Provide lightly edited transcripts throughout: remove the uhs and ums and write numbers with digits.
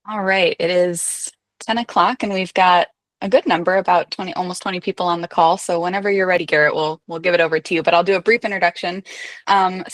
All right, it is 10 o'clock and we've got a good number, about 20, almost 20 people on the call. So whenever you're ready, Garrett, we'll give it over to you, but I'll do a brief introduction. You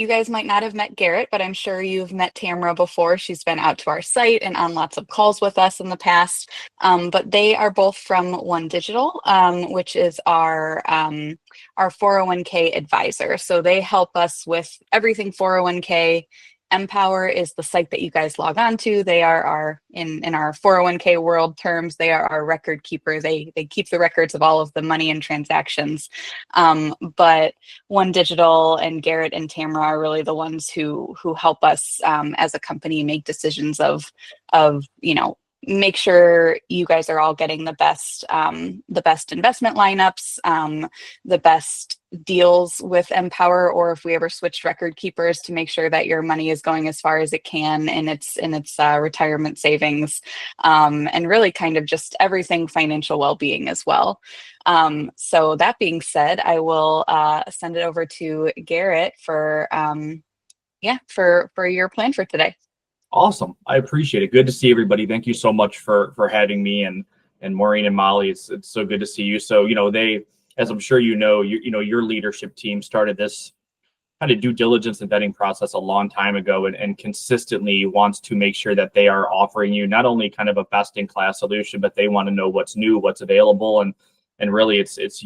guys might not have met Garrett, but I'm sure you've met Tamara before. She's been out to our site and on lots of calls with us in the past. But they are both from One Digital, which is our 401k advisor. So they help us with everything 401k. Empower is the site that you guys log on to. They are our in our 401k world terms, they are our record keeper. They keep the records of all of the money and transactions. But One Digital and Garrett and Tamara are really the ones who help us as a company make decisions of make sure you guys are all getting the best investment lineups, the best deals with Empower, or if we ever switched record keepers, to make sure that your money is going as far as it can in its retirement savings, and really kind of just everything financial well-being as well. So that being said, I will send it over to Garrett for your plan for today. Awesome. I appreciate it. Good to see everybody. Thank you so much for having me and Maureen and Molly. It's so good to see you. So, they, as I'm sure your leadership team started this kind of due diligence and vetting process a long time ago and consistently wants to make sure that they are offering you not only kind of a best in class solution, but they want to know what's new, what's available. And really it's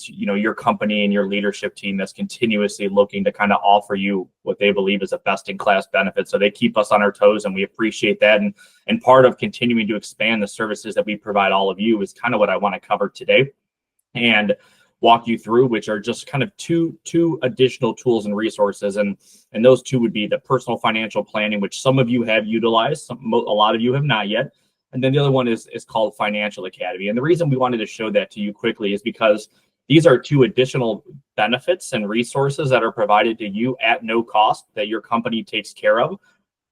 your company and your leadership team that's continuously looking to kind of offer you what they believe is a best in class benefit. So they keep us on our toes and we appreciate that. And part of continuing to expand the services that we provide all of you is kind of what I want to cover today and walk you through, which are just kind of two additional tools and resources. And those two would be the personal financial planning, which some of you have utilized, a lot of you have not yet. And then the other one is called Financial Academy. And the reason we wanted to show that to you quickly is because these are two additional benefits and resources that are provided to you at no cost that your company takes care of.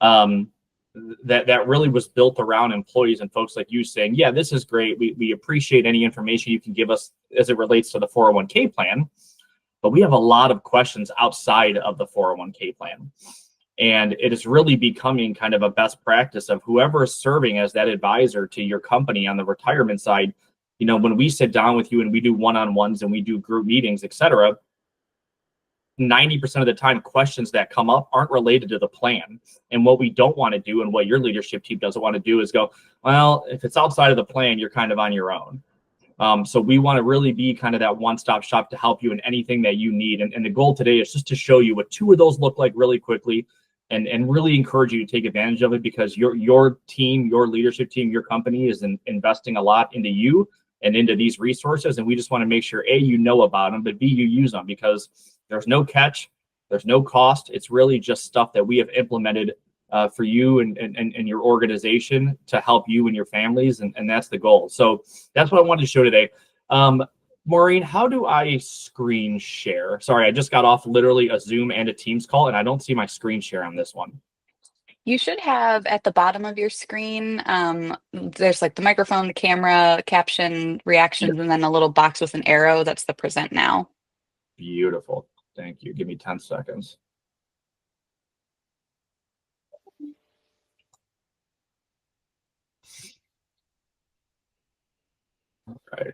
That really was built around employees and folks like you saying, yeah, this is great. We appreciate any information you can give us as it relates to the 401k plan, but we have a lot of questions outside of the 401k plan. And it is really becoming kind of a best practice of whoever is serving as that advisor to your company on the retirement side. When we sit down with you and we do one-on-ones and we do group meetings, et cetera, 90% of the time, questions that come up aren't related to the plan. And what we don't want to do, and what your leadership team doesn't want to do, is go, well, if it's outside of the plan, you're kind of on your own. So we want to really be kind of that one-stop shop to help you in anything that you need. And the goal today is just to show you what two of those look like really quickly, and really encourage you to take advantage of it, because your team, your leadership team, your company is investing a lot into you and into these resources. And we just want to make sure, A, you know about them, but B, you use them, because there's no catch, there's no cost. It's really just stuff that we have implemented for you and your organization to help you and your families. And that's the goal. So that's what I wanted to show today. Maureen, how do I screen share? Sorry, I just got off literally a Zoom and a Teams call, and I don't see my screen share on this one. You should have at the bottom of your screen, there's like the microphone, the camera, caption, reactions, and then a little box with an arrow. That's the present now. Beautiful. Thank you. Give me 10 seconds. All right.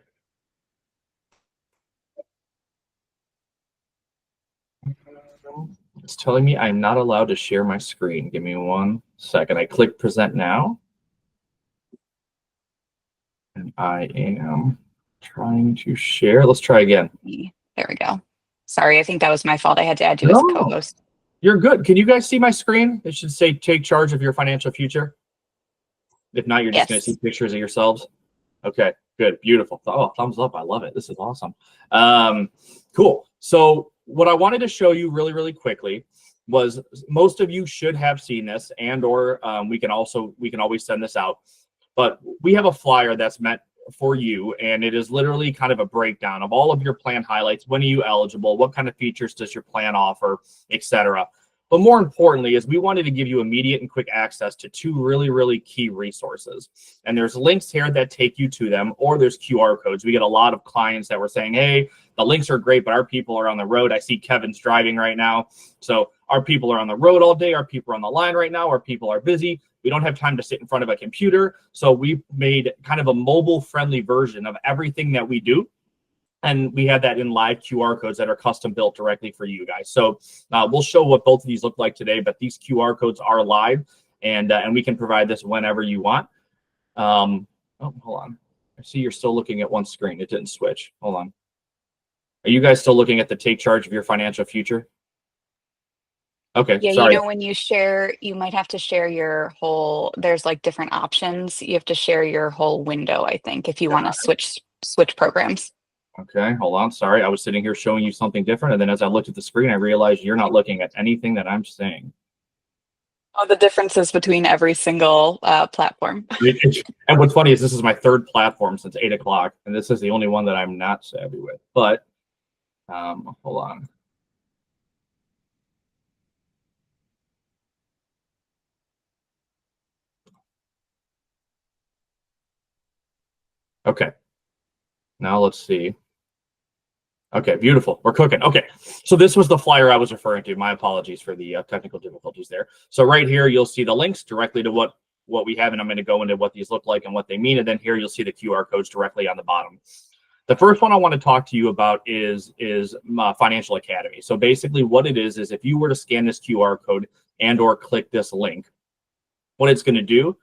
It's telling me I'm not allowed to share my screen. Give me 1 second. I click present now. And I am trying to share. Let's try again. There we go. Sorry, I think that was my fault. I had to add you as a co-host. You're good. Can you guys see my screen? It should say take charge of your financial future. If not, you're just going to see pictures of yourselves. Okay, good. Beautiful. Oh, thumbs up. I love it. This is awesome. Cool. So what I wanted to show you really, really quickly was, most of you should have seen this, and or we can always send this out. But we have a flyer that's meant for you, and it is literally kind of a breakdown of all of your plan highlights. When are you eligible? What kind of features does your plan offer, etc. But more importantly is we wanted to give you immediate and quick access to two really, really key resources. And there's links here that take you to them, or there's QR codes. We get a lot of clients that were saying, hey, the links are great, but our people are on the road. I see Kevin's driving right now. So our people are on the road all day. Our people are on the line right now. Our people are busy. We don't have time to sit in front of a computer. So we made kind of a mobile friendly version of everything that we do. And we have that in live QR codes that are custom built directly for you guys. So we'll show what both of these look like today, but these QR codes are live, and we can provide this whenever you want. Oh, hold on. I see you're still looking at one screen. It didn't switch. Hold on. Are you guys still looking at the take charge of your financial future? Okay, Yeah, sorry. when you share, you might have to share your whole, there's like different options. You have to share your whole window, I think, if you want to switch programs. Okay, hold on. Sorry, I was sitting here showing you something different, and then as I looked at the screen, I realized you're not looking at anything that I'm saying. Oh, the differences between every single platform. And what's funny is this is my third platform since 8 o'clock, and this is the only one that I'm not savvy with. But hold on. Okay, now let's see. Okay, beautiful. We're cooking. Okay, so this was the flyer I was referring to. My apologies for the technical difficulties there. So right here, you'll see the links directly to what we have, and I'm going to go into what these look like and what they mean. And then here you'll see the QR codes directly on the bottom. The first one I want to talk to you about is Financial Academy. So basically what it is if you were to scan this QR code and or click this link, what it's going to do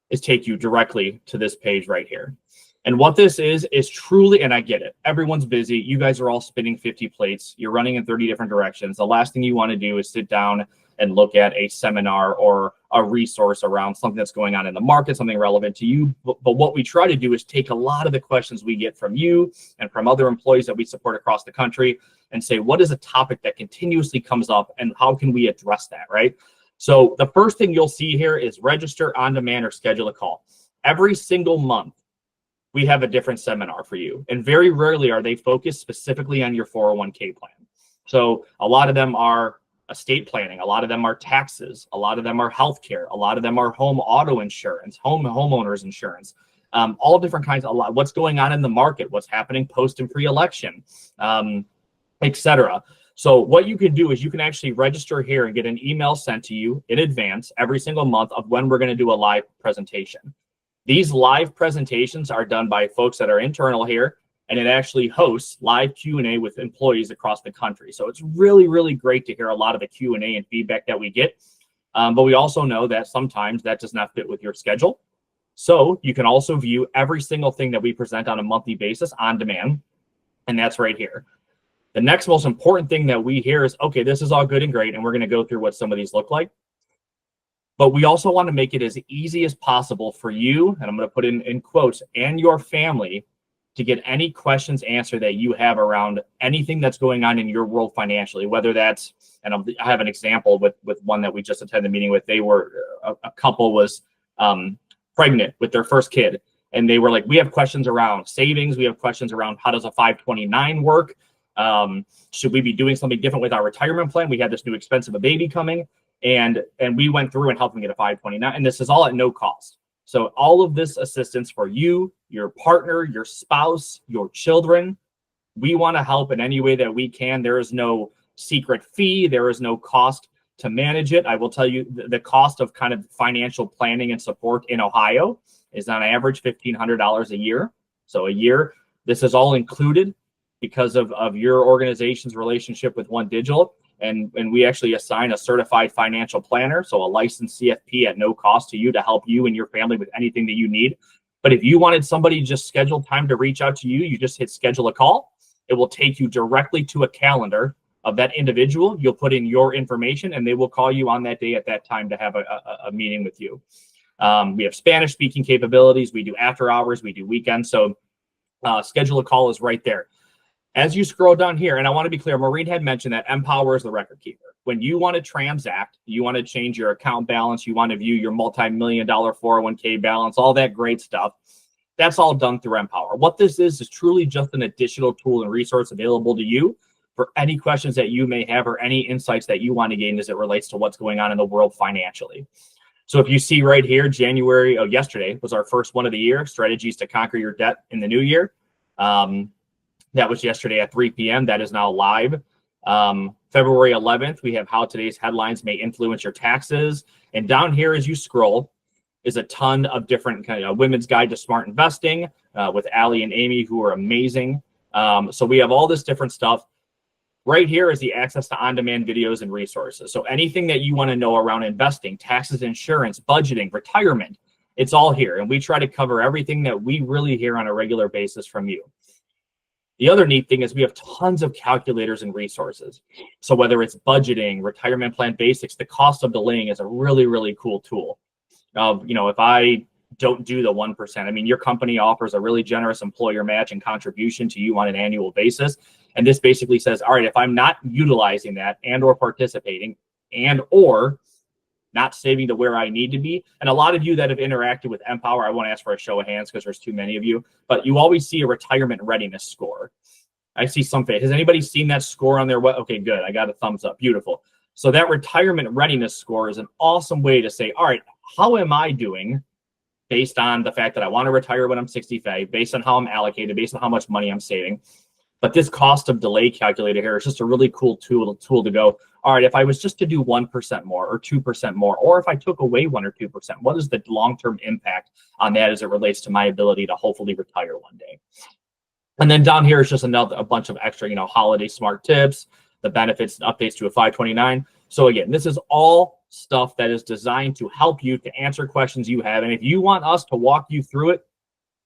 is take you directly to this page right here. And what this is truly, and I get it, everyone's busy. You guys are all spinning 50 plates. You're running in 30 different directions. The last thing you want to do is sit down and look at a seminar or a resource around something that's going on in the market, something relevant to you. But what we try to do is take a lot of the questions we get from you and from other employees that we support across the country and say, what is a topic that continuously comes up and how can we address that, right? So the first thing you'll see here is register on demand or schedule a call. Every single month, we have a different seminar for you. And very rarely are they focused specifically on your 401k plan. So a lot of them are estate planning. A lot of them are taxes. A lot of them are healthcare. A lot of them are home auto insurance, homeowners insurance, all different kinds of what's going on in the market, what's happening post and pre-election, etc. So what you can do is you can actually register here and get an email sent to you in advance every single month of when we're going to do a live presentation. These live presentations are done by folks that are internal here, and it actually hosts live Q&A with employees across the country. So it's really, really great to hear a lot of the Q&A and feedback that we get. But we also know that sometimes that does not fit with your schedule. So you can also view every single thing that we present on a monthly basis on demand, and that's right here. The next most important thing that we hear is, okay, this is all good and great, and we're going to go through what some of these look like. But we also want to make it as easy as possible for you, and I'm going to put in quotes, and your family to get any questions answered that you have around anything that's going on in your world financially, whether that's, and I have an example with one that we just attended a meeting with. They were, a couple was pregnant with their first kid, and they were like, we have questions around savings. We have questions around how does a 529 work? Should we be doing something different with our retirement plan? We had this new expense of a baby coming. And we went through and helped them get a 529, and this is all at no cost. So all of this assistance for you, your partner, your spouse, your children, we want to help in any way that we can. There is no secret fee. There is no cost to manage it. I will tell you the cost of kind of financial planning and support in Ohio is on average $1,500 a year. So a year, this is all included because of your organization's relationship with One Digital. And we actually assign a certified financial planner, so a licensed CFP at no cost to you to help you and your family with anything that you need. But if you wanted somebody to just schedule time to reach out to you, you just hit schedule a call. It will take you directly to a calendar of that individual. You'll put in your information, and they will call you on that day at that time to have a meeting with you. We have Spanish speaking capabilities. We do after hours. We do weekends. So schedule a call is right there. As you scroll down here, and I want to be clear, Maureen had mentioned that Empower is the record keeper. When you want to transact, you want to change your account balance, you want to view your multi-million-dollar 401k balance, all that great stuff, that's all done through Empower. What this is truly just an additional tool and resource available to you for any questions that you may have or any insights that you want to gain as it relates to what's going on in the world financially. So if you see right here, yesterday was our first one of the year, Strategies to Conquer Your Debt in the New Year. That was yesterday at 3 p.m. That is now live. February 11th, we have How Today's Headlines May Influence Your Taxes. And down here, as you scroll, is a ton of different kind of Women's Guide to Smart Investing with Allie and Amy, who are amazing. So we have all this different stuff. Right here is the access to on-demand videos and resources. So anything that you want to know around investing, taxes, insurance, budgeting, retirement, it's all here. And we try to cover everything that we really hear on a regular basis from you. The other neat thing is we have tons of calculators and resources. So whether it's budgeting, retirement plan basics, the cost of delaying is a really, really cool tool. If I don't do the 1%, I mean, your company offers a really generous employer match and contribution to you on an annual basis. And this basically says, all right, if I'm not utilizing that and or participating and or not saving to where I need to be. And a lot of you that have interacted with Empower, I won't ask for a show of hands because there's too many of you, but you always see a retirement readiness score. I see some face. Has anybody seen that score on there? Okay, good. I got a thumbs up. Beautiful. So that retirement readiness score is an awesome way to say, all right, how am I doing based on the fact that I want to retire when I'm 65, based on how I'm allocated, based on how much money I'm saving. But this cost of delay calculator here is just a really cool tool to go, all right, if I was just to do 1% more or 2% more, or if I took away 1 or 2%, what is the long-term impact on that as it relates to my ability to hopefully retire one day? And then down here is just a bunch of extra, holiday smart tips, the benefits and updates to a 529. So again, this is all stuff that is designed to help you to answer questions you have. And if you want us to walk you through it,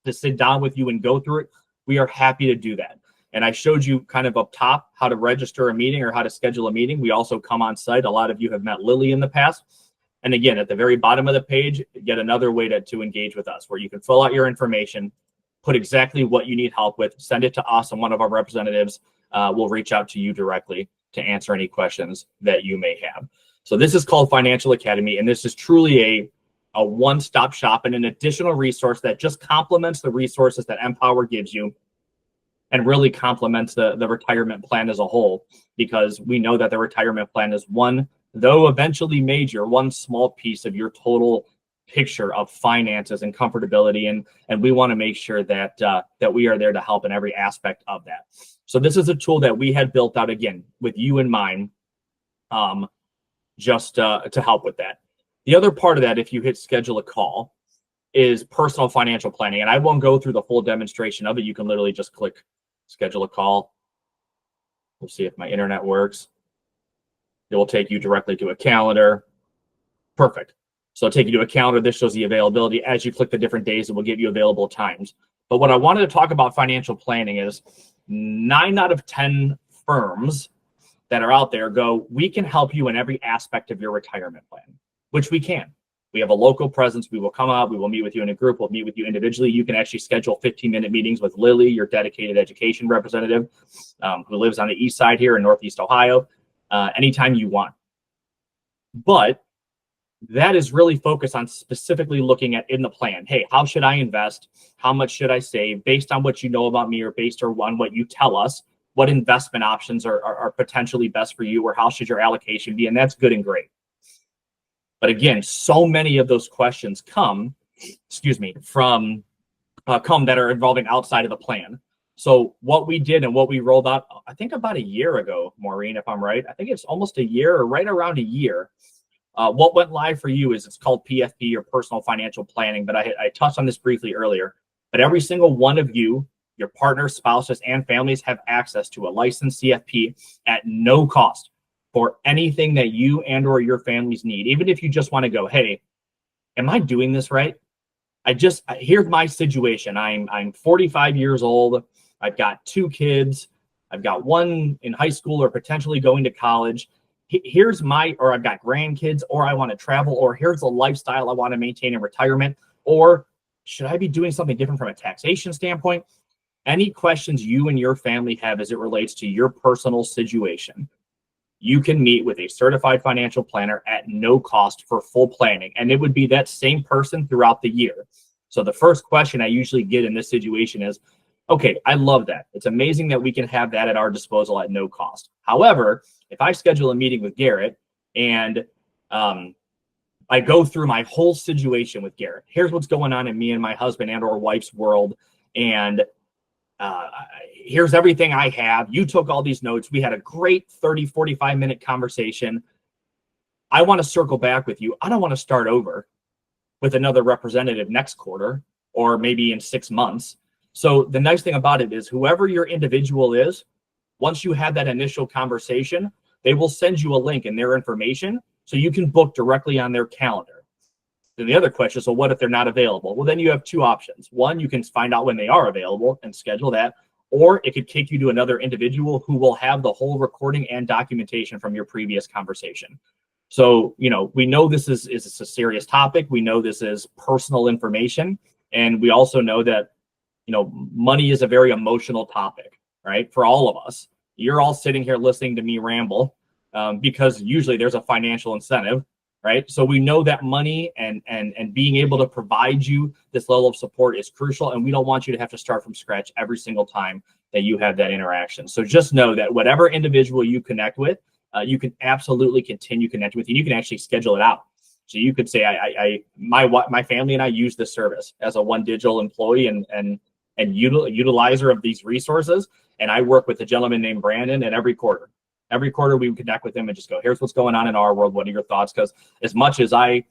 to sit down with you and go through it, we are happy to do that. And I showed you kind of up top how to register a meeting or how to schedule a meeting. We also come on site. A lot of you have met Lily in the past. And again, at the very bottom of the page, yet another way to engage with us, where you can fill out your information, put exactly what you need help with, send it to us, and one of our representatives will reach out to you directly to answer any questions that you may have. So this is called Financial Academy, and this is truly a one-stop shop and an additional resource that just complements the resources that Empower gives you and really complements the retirement plan as a whole, because we know that the retirement plan is one, though eventually major, one small piece of your total picture of finances and comfortability. And we want to make sure that we are there to help in every aspect of that. So this is a tool that we had built out, again, with you in mind, just to help with that. The other part of that, if you hit schedule a call, is personal financial planning. And I won't go through the full demonstration of it. You can literally just click schedule a call. We'll see if my internet works. It will take you directly to a calendar. Perfect. So it'll take you to a calendar. This shows the availability. As you click the different days, it will give you available times. But what I wanted to talk about financial planning is 9 out of 10 firms that are out there go, we can help you in every aspect of your retirement plan, which we can. We have a local presence. We will come out. We will meet with you in a group. We'll meet with you individually. You can actually schedule 15-minute meetings with Lily, your dedicated education representative, who lives on the east side here in Northeast Ohio, anytime you want. But that is really focused on specifically looking at in the plan. Hey, how should I invest? How much should I save based on what you know about me or based on what you tell us? What investment options are potentially best for you, or how should your allocation be? And that's good and great. But again, so many of those questions come that are involving outside of the plan. So what we did and what we rolled out, I think about a year ago, Maureen, if I'm right, I think it's almost a year or right around a year. What went live for you is it's called PFP, or Personal Financial Planning. But I touched on this briefly earlier. But every single one of you, your partners, spouses, and families have access to a licensed CFP at no cost for anything that you and or your families need. Even if you just want to go, hey, am I doing this right? Here's my situation. I'm 45 years old. I've got 2 kids. I've got one in high school or potentially going to college. Or I've got grandkids, or I want to travel, or here's a lifestyle I want to maintain in retirement, or should I be doing something different from a taxation standpoint? Any questions you and your family have as it relates to your personal situation, you can meet with a certified financial planner at no cost for full planning. And it would be that same person throughout the year. So the first question I usually get in this situation is, Okay, I love that. It's amazing that we can have that at our disposal at no cost. However, if I schedule a meeting with Garrett and I go through my whole situation with Garrett, here's what's going on in me and my husband and or wife's world, and here's everything I have. You took all these notes. We had a great 30, 45-minute conversation. I want to circle back with you. I don't want to start over with another representative next quarter or maybe in 6 months. So the nice thing about it is whoever your individual is, once you have that initial conversation, they will send you a link and their information so you can book directly on their calendar. Then the other question is, so what if they're not available? Well, then you have two options. One, you can find out when they are available and schedule that, or it could take you to another individual who will have the whole recording and documentation from your previous conversation. So, we know this is a serious topic. We know this is personal information. And we also know that, money is a very emotional topic, right? For all of us. You're all sitting here listening to me ramble because usually there's a financial incentive, right? So we know that money and being able to provide you this level of support is crucial. And we don't want you to have to start from scratch every single time that you have that interaction. So just know that whatever individual you connect with, you can absolutely continue connecting with, and you can actually schedule it out. So you could say, my family and I use this service as a One Digital employee and utilizer of these resources. And I work with a gentleman named Brandon, and every quarter we would connect with him and just go, here's what's going on in our world. What are your thoughts? Because as much as I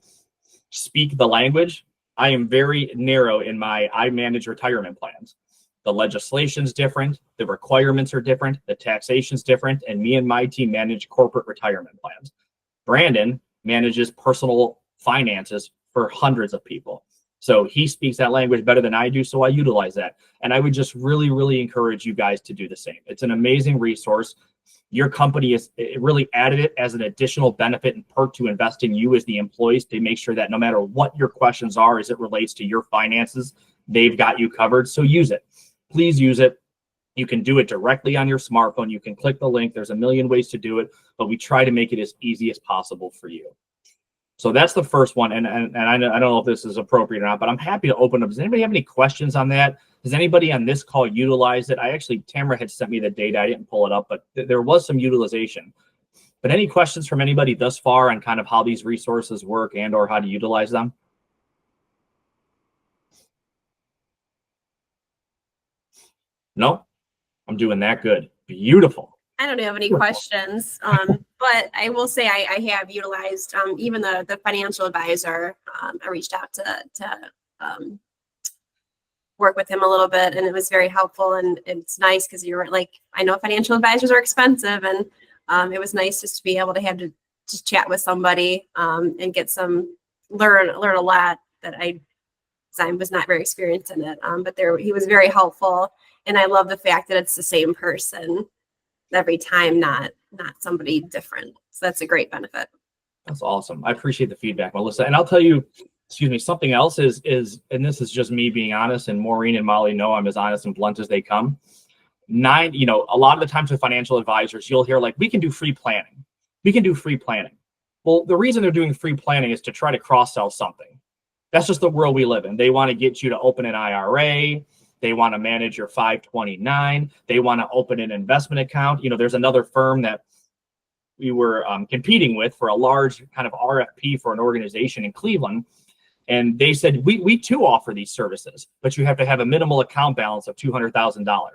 speak the language, I am very narrow in I manage retirement plans. The legislation's different, the requirements are different, the taxation's different, and me and my team manage corporate retirement plans. Brandon manages personal finances for hundreds of people. So he speaks that language better than I do, so I utilize that. And I would just really, really encourage you guys to do the same. It's an amazing resource. Your company it really added it as an additional benefit and perk to invest in you as the employees to make sure that no matter what your questions are as it relates to your finances, they've got you covered. So use it. Please use it. You can do it directly on your smartphone. You can click the link. There's a million ways to do it, but we try to make it as easy as possible for you. So that's the first one. And I don't know if this is appropriate or not, but I'm happy to open up. Does anybody have any questions on that? Does anybody on this call utilize it? Tamara had sent me the data. I didn't pull it up, but there was some utilization. But any questions from anybody thus far on kind of how these resources work and or how to utilize them? No? I'm doing that good. Beautiful. I don't have any questions, but I will say I have utilized even the financial advisor. I reached out to work with him a little bit, and it was very helpful. And it's nice because you're like, I know financial advisors are expensive, and it was nice just to be able to have to just chat with somebody and get learn a lot that I was not very experienced in it. But he was very helpful, and I love the fact that it's the same person every time, not somebody different. So that's a great benefit. That's awesome. I appreciate the feedback, Melissa. And I'll tell you, something else is, and this is just me being honest, and Maureen and Molly know I'm as honest and blunt as they come. A lot of the times with financial advisors, you'll hear like, we can do free planning. We can do free planning. Well, the reason they're doing free planning is to try to cross-sell something. That's just the world we live in. They want to get you to open an IRA. They want to manage your 529. They want to open an investment account. There's another firm that we were competing with for a large kind of RFP for an organization in Cleveland. And they said, we too offer these services, but you have to have a minimal account balance of $200,000.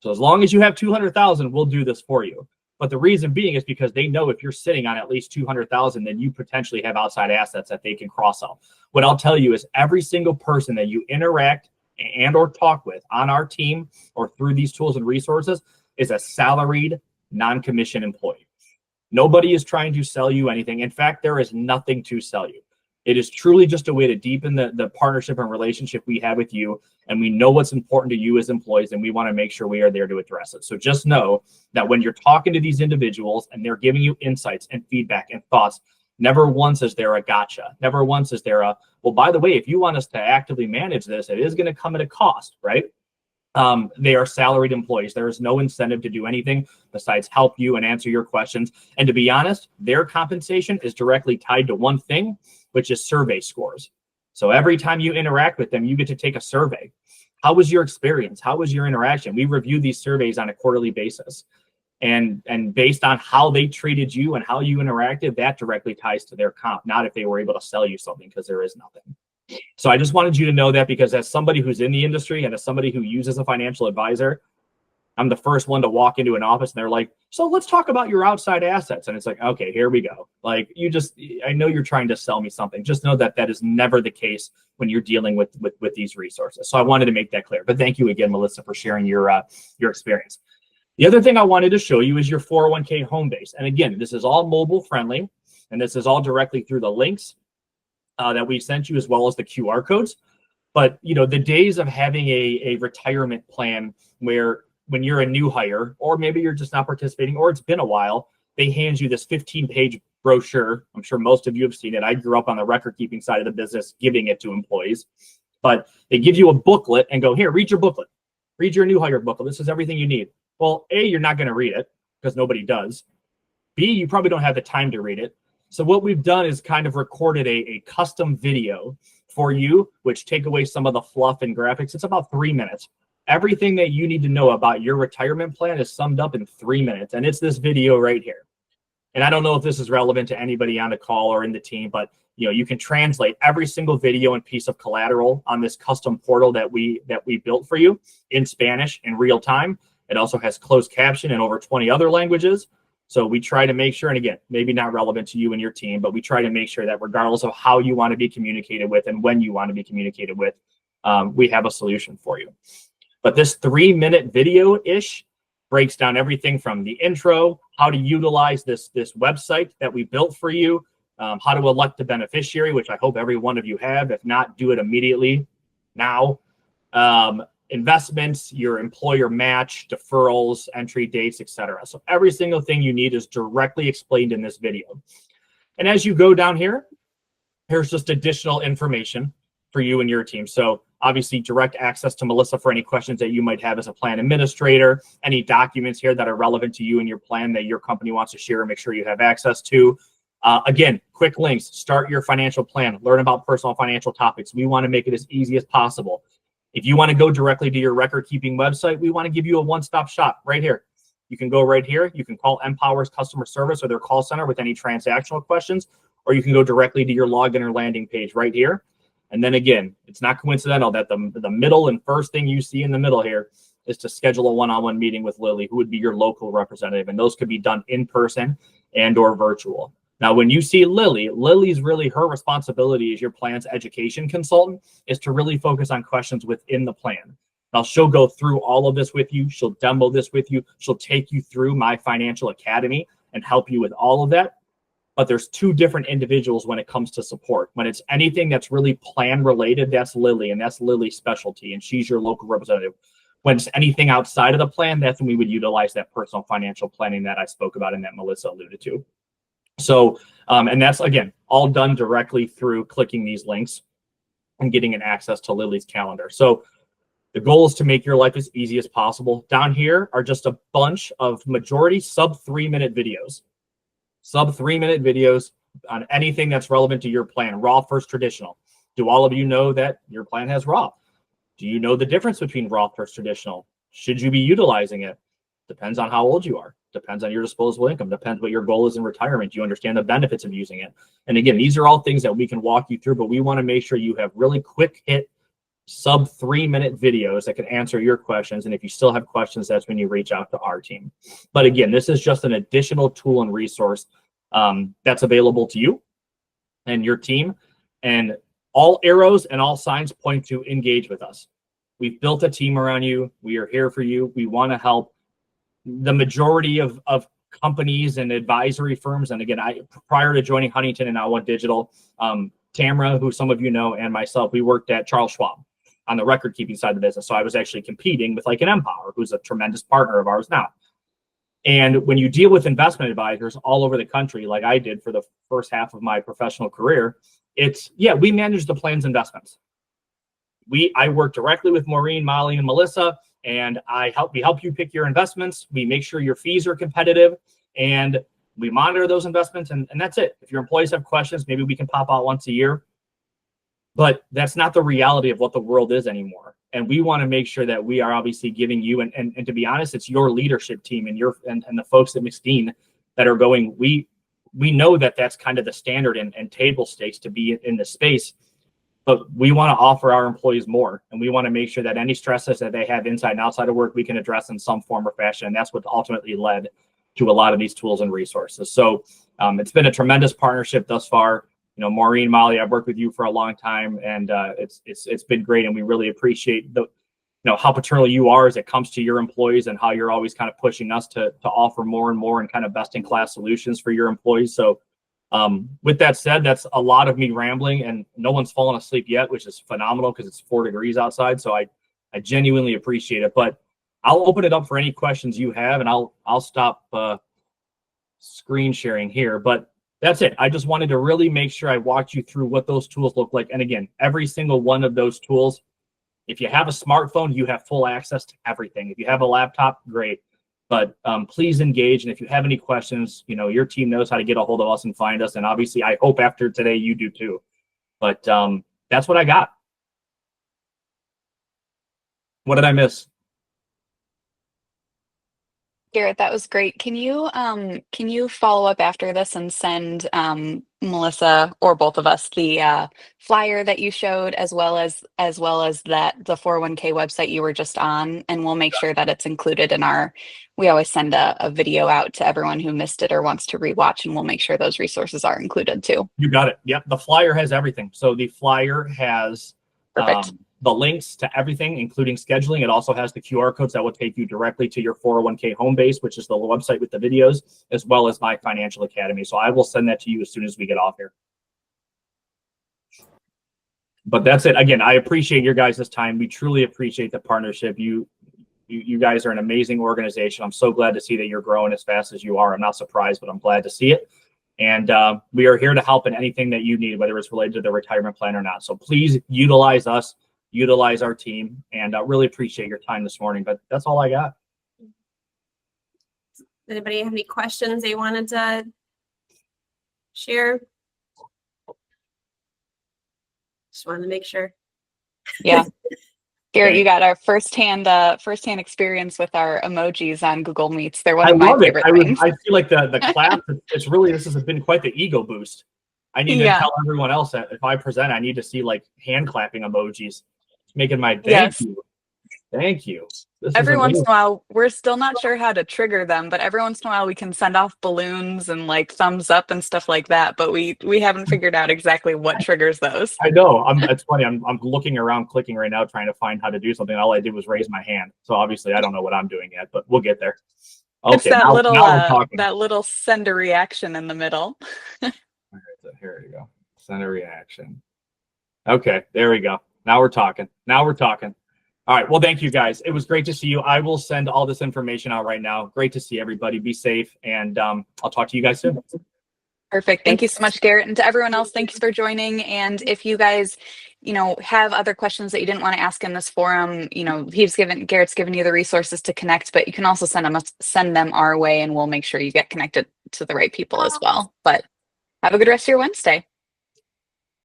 So as long as you have $200,000, we'll do this for you. But the reason being is because they know if you're sitting on at least $200,000, then you potentially have outside assets that they can cross-sell. What I'll tell you is every single person that you interact and or talk with on our team or through these tools and resources is a salaried, non-commissioned employee. Nobody is trying to sell you anything. In fact, there is nothing to sell you. It is truly just a way to deepen the partnership and relationship we have with you. And we know what's important to you as employees, and we want to make sure we are there to address it. So just know that when you're talking to these individuals and they're giving you insights and feedback and thoughts, never once is there a gotcha. Never once is there well, by the way, if you want us to actively manage this, it is going to come at a cost, right? They are salaried employees. There is no incentive to do anything besides help you and answer your questions. And to be honest, their compensation is directly tied to one thing, which is survey scores. So every time you interact with them, you get to take a survey. How was your experience? How was your interaction? We review these surveys on a quarterly basis. And based on how they treated you and how you interacted, that directly ties to their comp, not if they were able to sell you something, because there is nothing. So I just wanted you to know that, because as somebody who's in the industry and as somebody who uses a financial advisor, I'm the first one to walk into an office and they're like, so let's talk about your outside assets. And it's like, okay, here we go. Like, I know you're trying to sell me something. Just know that that is never the case when you're dealing with these resources. So I wanted to make that clear. But thank you again, Melissa, for sharing your experience. The other thing I wanted to show you is your 401k home base. And again, this is all mobile friendly, and this is all directly through the links that we sent you, as well as the QR codes. But the days of having a retirement plan where when you're a new hire, or maybe you're just not participating, or it's been a while, they hand you this 15-page brochure. I'm sure most of you have seen it. I grew up on the record keeping side of the business, giving it to employees. But they give you a booklet and go, here, read your booklet. Read your new hire booklet. This is everything you need. Well, A, you're not going to read it because nobody does. B, you probably don't have the time to read it. So what we've done is kind of recorded a custom video for you, which take away some of the fluff and graphics. It's about 3 minutes. Everything that you need to know about your retirement plan is summed up in 3 minutes, and it's this video right here. And I don't know if this is relevant to anybody on the call or in the team, but you can translate every single video and piece of collateral on this custom portal that we built for you in Spanish in real time. It also has closed caption in over 20 other languages. So we try to make sure, and again, maybe not relevant to you and your team, but we try to make sure that regardless of how you want to be communicated with and when you want to be communicated with, we have a solution for you. But this 3-minute video-ish breaks down everything from the intro, how to utilize this website that we built for you, how to elect a beneficiary, which I hope every one of you have. If not, do it immediately now. Investments, your employer match, deferrals, entry dates, etc. So every single thing you need is directly explained in this video. And as you go down here, here's just additional information for you and your team. So obviously direct access to Melissa for any questions that you might have as a plan administrator, any documents here that are relevant to you and your plan that your company wants to share, make sure you have access to. Again, quick links, start your financial plan, learn about personal financial topics. We want to make it as easy as possible. If you want to go directly to your record keeping website, we want to give you a one-stop shop right here. You can go right here. You can call Empower's customer service or their call center with any transactional questions, or you can go directly to your login or landing page right here. And then again, it's not coincidental that the middle and first thing you see in the middle here is to schedule a one-on-one meeting with Lily, who would be your local representative. And those could be done in person and or virtual. Now, when you see Lily's really her responsibility as your plan's education consultant is to really focus on questions within the plan. Now, she'll go through all of this with you. She'll demo this with you. She'll take you through My Financial Academy and help you with all of that. But there's two different individuals when it comes to support. When it's anything that's really plan related, that's Lily, and that's Lily's specialty, and she's your local representative. When it's anything outside of the plan, that's when we would utilize that personal financial planning that I spoke about and that Melissa alluded to. So, and that's, again, all done directly through clicking these links and getting an access to Lily's calendar. So the goal is to make your life as easy as possible. Down here are just a bunch of majority sub 3-minute videos. Sub 3-minute videos on anything that's relevant to your plan. Roth versus traditional. Do all of you know that your plan has Roth? Do you know the difference between Roth versus traditional? Should you be utilizing it? Depends on how old you are. Depends on your disposable income. Depends what your goal is in retirement. Do you understand the benefits of using it? And again, these are all things that we can walk you through, but we want to make sure you have really quick hit sub 3-minute videos that can answer your questions. And if you still have questions, that's when you reach out to our team. But again, this is just an additional tool and resource that's available to you and your team. And all arrows and all signs point to engage with us. We've built a team around you. We are here for you. We want to help. The majority of companies and advisory firms, and again, prior to joining Huntington and now One Digital, Tamara, who some of you know, and myself, we worked at Charles Schwab on the record keeping side of the business. So I was actually competing with like an Empower, who's a tremendous partner of ours now. And when you deal with investment advisors all over the country, like I did for the first half of my professional career, we manage the plan's investments. I work directly with Maureen, Molly, and Melissa, and we help you pick your investments. We make sure your fees are competitive, and we monitor those investments, and that's it. If your employees have questions, maybe we can pop out once a year. But that's not the reality of what the world is anymore. And we want to make sure that we are obviously giving you, and to be honest, it's your leadership team and and the folks at McSteen that are going, we know that that's kind of the standard and table stakes to be in the space, but we want to offer our employees more. And we want to make sure that any stresses that they have inside and outside of work, we can address in some form or fashion. And that's what ultimately led to a lot of these tools and resources. So it's been a tremendous partnership thus far. You know, Maureen, Molly, I've worked with you for a long time, and it's been great, and we really appreciate how paternal you are as it comes to your employees and how you're always kind of pushing us to offer more and more and kind of best in class solutions for your employees. So with that said, that's a lot of me rambling, and no one's fallen asleep yet, which is phenomenal because it's 4 degrees outside. So I genuinely appreciate it, but I'll open it up for any questions you have, and I'll stop screen sharing here, but that's it. I just wanted to really make sure I walked you through what those tools look like. And again, every single one of those tools, if you have a smartphone, you have full access to everything. If you have a laptop, great. But please engage. And if you have any questions, your team knows how to get a hold of us and find us. And obviously, I hope after today you do too. But that's what I got. What did I miss? Garrett, that was great. Can you follow up after this and send Melissa or both of us the flyer that you showed, as well as that the 401k website you were just on, and we'll make sure that it's included in our. We always send a video out to everyone who missed it or wants to rewatch, and we'll make sure those resources are included too. You got it. Yep, the flyer has everything. So the flyer has Perfect. The links to everything, including scheduling. It also has the QR codes that will take you directly to your 401k home base, which is the website with the videos, as well as My Financial Academy. So I will send that to you as soon as we get off here. But that's it. Again, I appreciate your guys' time. We truly appreciate the partnership. You guys are an amazing organization. I'm so glad to see that you're growing as fast as you are. I'm not surprised, but I'm glad to see it. And we are here to help in anything that you need, whether it's related to the retirement plan or not. So please utilize us. Utilize our team, and really appreciate your time this morning. But that's all I got. Anybody have any questions they wanted to share? Just wanted to make sure. Yeah. Garrett, you got our firsthand experience with our emojis on Google Meets. They're one of my favorite things. I feel like the class, this has been quite the ego boost. I need to tell everyone else that if I present, I need to see like hand clapping emojis. It's making my thank you. Every once in a while, we're still not sure how to trigger them, but every once in a while we can send off balloons and like thumbs up and stuff like that. But we haven't figured out exactly what triggers those. I know. It's funny. I'm looking around, clicking right now, trying to find how to do something. All I did was raise my hand. So obviously, I don't know what I'm doing yet, but we'll get there. Okay, it's that little send a reaction in the middle. Here we go. Send a reaction. Okay, there we go. Now we're talking. All right. Well, thank you guys. It was great to see you. I will send all this information out right now. Great to see everybody. Be safe. And I'll talk to you guys soon. Perfect. Thank you so much, Garrett. And to everyone else, thanks for joining. And if you guys, have other questions that you didn't want to ask in this forum, Garrett's given you the resources to connect, but you can also send them our way, and we'll make sure you get connected to the right people as well. But have a good rest of your Wednesday.